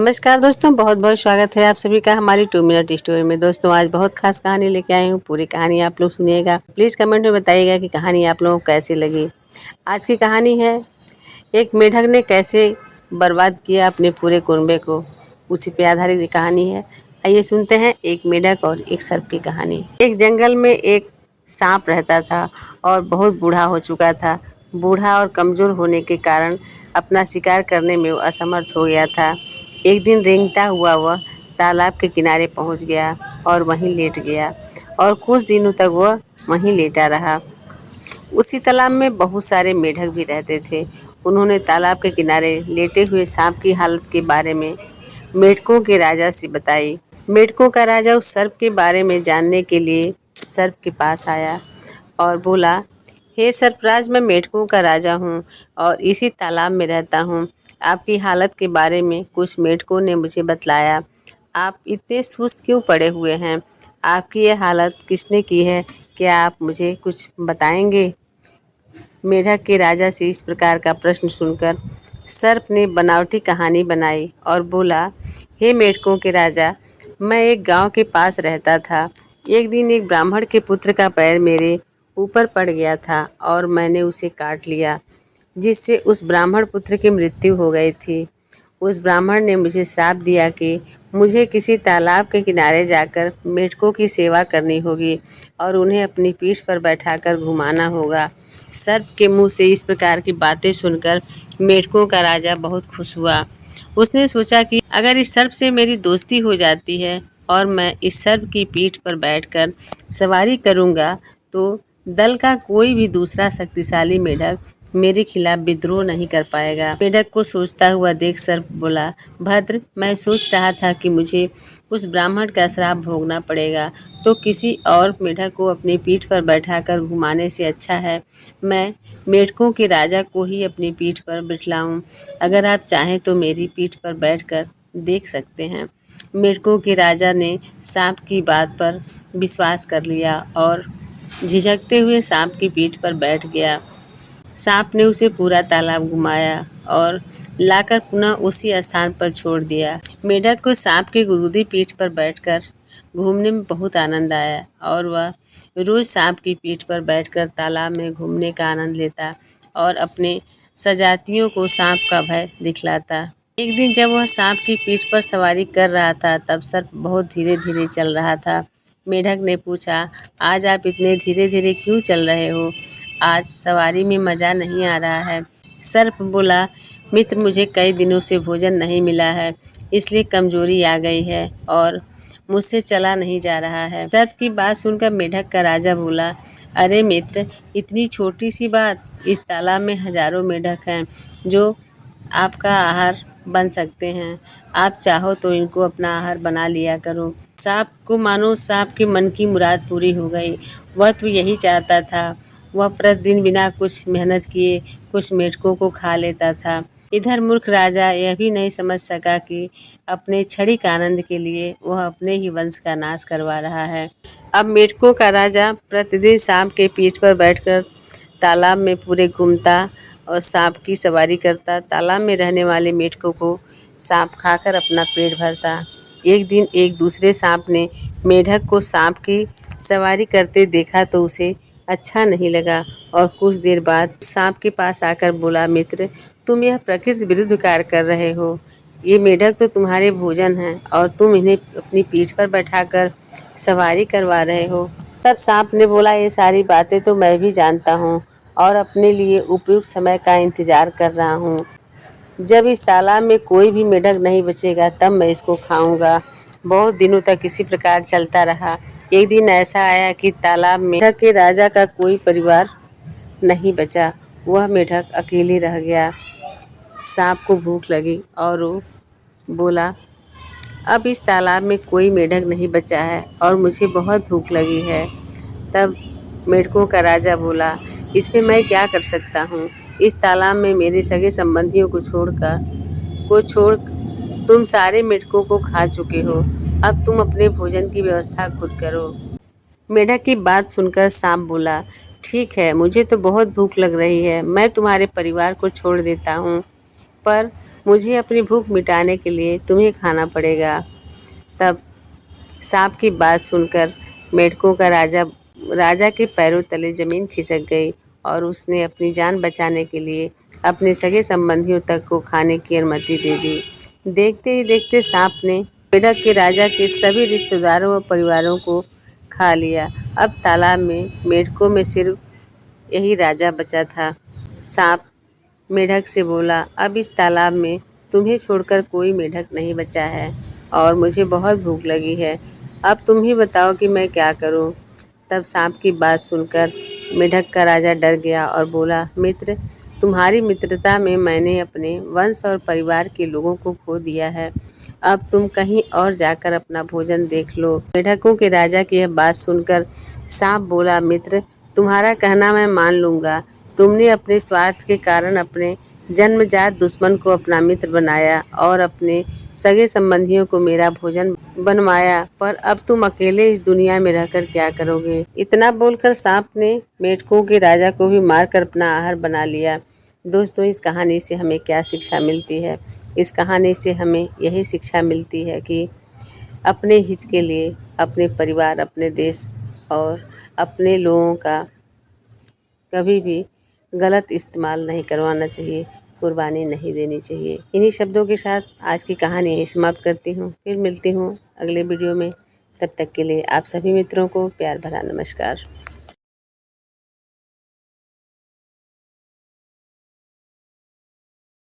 नमस्कार दोस्तों, बहुत बहुत स्वागत है आप सभी का हमारी 2 मिनट स्टोरी में। दोस्तों आज बहुत खास कहानी लेके आई हूँ। पूरी कहानी आप लोग सुनिएगा। प्लीज़ कमेंट में बताइएगा कि कहानी आप लोगों को कैसी लगी। आज की कहानी है एक मेढक ने कैसे बर्बाद किया अपने पूरे कुनबे को। उसी पे आधारित ये कहानी है। आइए सुनते हैं एक मेढक और एक सर्प की कहानी। एक जंगल में एक सांप रहता था और बहुत बूढ़ा हो चुका था। बूढ़ा और कमज़ोर होने के कारण अपना शिकार करने में वो असमर्थ हो गया था। एक दिन रेंगता हुआ वह तालाब के किनारे पहुंच गया और वहीं लेट गया और कुछ दिनों तक वह वहीं लेटा रहा। उसी तालाब में बहुत सारे मेढक भी रहते थे। उन्होंने तालाब के किनारे लेटे हुए सांप की हालत के बारे में मेढकों के राजा से बताई। मेढकों का राजा उस सर्प के बारे में जानने के लिए सर्प के पास आया और बोला, हे सर्पराज, मैं मेढकों का राजा हूँ और इसी तालाब में रहता हूँ। आपकी हालत के बारे में कुछ मेढकों ने मुझे बतलाया। आप इतने सुस्त क्यों पड़े हुए हैं? आपकी यह हालत किसने की है? क्या आप मुझे कुछ बताएंगे? मेढक के राजा से इस प्रकार का प्रश्न सुनकर सर्प ने बनावटी कहानी बनाई और बोला, हे मेढकों के राजा, मैं एक गांव के पास रहता था। एक दिन एक ब्राह्मण के पुत्र का पैर मेरे ऊपर पड़ गया था और मैंने उसे काट लिया, जिससे उस ब्राह्मण पुत्र की मृत्यु हो गई थी। उस ब्राह्मण ने मुझे श्राप दिया कि मुझे किसी तालाब के किनारे जाकर मेढकों की सेवा करनी होगी और उन्हें अपनी पीठ पर बैठाकर घुमाना होगा। सर्प के मुंह से इस प्रकार की बातें सुनकर मेढकों का राजा बहुत खुश हुआ। उसने सोचा कि अगर इस सर्प से मेरी दोस्ती हो जाती है और मैं इस सर्प की पीठ पर बैठकर सवारी करूंगा तो दल का कोई भी दूसरा शक्तिशाली मेढक मेरे खिलाफ विद्रोह नहीं कर पाएगा। मेढक को सोचता हुआ देख सर्प बोला, भद्र, मैं सोच रहा था कि मुझे उस ब्राह्मण का श्राप भोगना पड़ेगा तो किसी और मेढक को अपनी पीठ पर बैठाकर घुमाने से अच्छा है मैं मेढकों के राजा को ही अपनी पीठ पर बिठलाऊं। अगर आप चाहें तो मेरी पीठ पर बैठकर देख सकते हैं। मेढकों के राजा ने सांप की बात पर विश्वास कर लिया और झिझकते हुए सांप की पीठ पर बैठ गया। सांप ने उसे पूरा तालाब घुमाया और लाकर पुनः उसी स्थान पर छोड़ दिया। मेढक को सांप की गुदगुदी पीठ पर बैठकर घूमने में बहुत आनंद आया और वह रोज सांप की पीठ पर बैठकर तालाब में घूमने का आनंद लेता और अपने सजातियों को सांप का भय दिखलाता। एक दिन जब वह सांप की पीठ पर सवारी कर रहा था तब सर्प बहुत धीरे धीरे चल रहा था। मेढक ने पूछा, आज आप इतने धीरे धीरे क्यों चल रहे हो? आज सवारी में मज़ा नहीं आ रहा है। सर्प बोला, मित्र, मुझे कई दिनों से भोजन नहीं मिला है, इसलिए कमजोरी आ गई है और मुझसे चला नहीं जा रहा है। सर्प की बात सुनकर मेढक का राजा बोला, अरे मित्र, इतनी छोटी सी बात, इस तालाब में हजारों मेढक हैं जो आपका आहार बन सकते हैं। आप चाहो तो इनको अपना आहार बना लिया करो। सांप को मानो सांप के मन की मुराद पूरी हो गई। वह तो यही चाहता था। वह प्रतिदिन बिना कुछ मेहनत किए कुछ मेढकों को खा लेता था। इधर मूर्ख राजा यह भी नहीं समझ सका कि अपने क्षणिक आनंद के लिए वह अपने ही वंश का नाश करवा रहा है। अब मेढकों का राजा प्रतिदिन सांप के पीठ पर बैठकर तालाब में पूरे घूमता और सांप की सवारी करता। तालाब में रहने वाले मेढकों को सांप खाकर अपना पेट भरता। एक दिन एक दूसरे सांप ने मेढक को सांप की सवारी करते देखा तो उसे अच्छा नहीं लगा और कुछ देर बाद सांप के पास आकर बोला, मित्र, तुम यह प्रकृति विरुद्ध कार्य कर रहे हो। ये मेढक तो तुम्हारे भोजन हैं और तुम इन्हें अपनी पीठ पर बैठाकर सवारी करवा रहे हो। तब सांप ने बोला, ये सारी बातें तो मैं भी जानता हूँ और अपने लिए उपयुक्त समय का इंतजार कर रहा हूँ। जब इस तालाब में कोई भी मेढक नहीं बचेगा तब मैं इसको खाऊंगा। बहुत दिनों तक इसी प्रकार चलता रहा। एक दिन ऐसा आया कि तालाब में मेढक के राजा का कोई परिवार नहीं बचा। वह मेढक अकेली रह गया। सांप को भूख लगी और वो बोला, अब इस तालाब में कोई मेढक नहीं बचा है और मुझे बहुत भूख लगी है। तब मेढकों का राजा बोला, इसमें मैं क्या कर सकता हूँ? इस तालाब में मेरे सगे संबंधियों को छोड़ तुम सारे मेढकों को खा चुके हो। अब तुम अपने भोजन की व्यवस्था खुद करो। मेढक की बात सुनकर सांप बोला, ठीक है, मुझे तो बहुत भूख लग रही है, मैं तुम्हारे परिवार को छोड़ देता हूँ, पर मुझे अपनी भूख मिटाने के लिए तुम्हें खाना पड़ेगा। तब सांप की बात सुनकर मेढकों का राजा के पैरों तले ज़मीन खिसक गई और उसने अपनी जान बचाने के लिए अपने सगे संबंधियों तक को खाने की अनुमति दे दी। देखते ही देखते सांप ने मेढक के राजा के सभी रिश्तेदारों और परिवारों को खा लिया। अब तालाब में मेढकों में सिर्फ यही राजा बचा था। सांप मेढक से बोला, अब इस तालाब में तुम्हें छोड़कर कोई मेढक नहीं बचा है और मुझे बहुत भूख लगी है। अब तुम ही बताओ कि मैं क्या करूं? तब सांप की बात सुनकर मेढक का राजा डर गया और बोला, मित्र, तुम्हारी मित्रता में मैंने अपने वंश और परिवार के लोगों को खो दिया है। अब तुम कहीं और जाकर अपना भोजन देख लो। मेढकों के राजा की यह बात सुनकर सांप बोला, मित्र, तुम्हारा कहना मैं मान लूँगा। तुमने अपने स्वार्थ के कारण अपने जन्मजात दुश्मन को अपना मित्र बनाया और अपने सगे संबंधियों को मेरा भोजन बनवाया, पर अब तुम अकेले इस दुनिया में रहकर क्या करोगे? इतना बोलकर सांप ने मेढकों के राजा को भी मारकर अपना आहार बना लिया। दोस्तों, इस कहानी से हमें क्या शिक्षा मिलती है? इस कहानी से हमें यही शिक्षा मिलती है कि अपने हित के लिए अपने परिवार, अपने देश और अपने लोगों का कभी भी गलत इस्तेमाल नहीं करवाना चाहिए, कुर्बानी नहीं देनी चाहिए। इन्हीं शब्दों के साथ आज की कहानी यहीं समाप्त करती हूँ। फिर मिलती हूँ अगले वीडियो में। तब तक के लिए आप सभी मित्रों को प्यार भरा नमस्कार।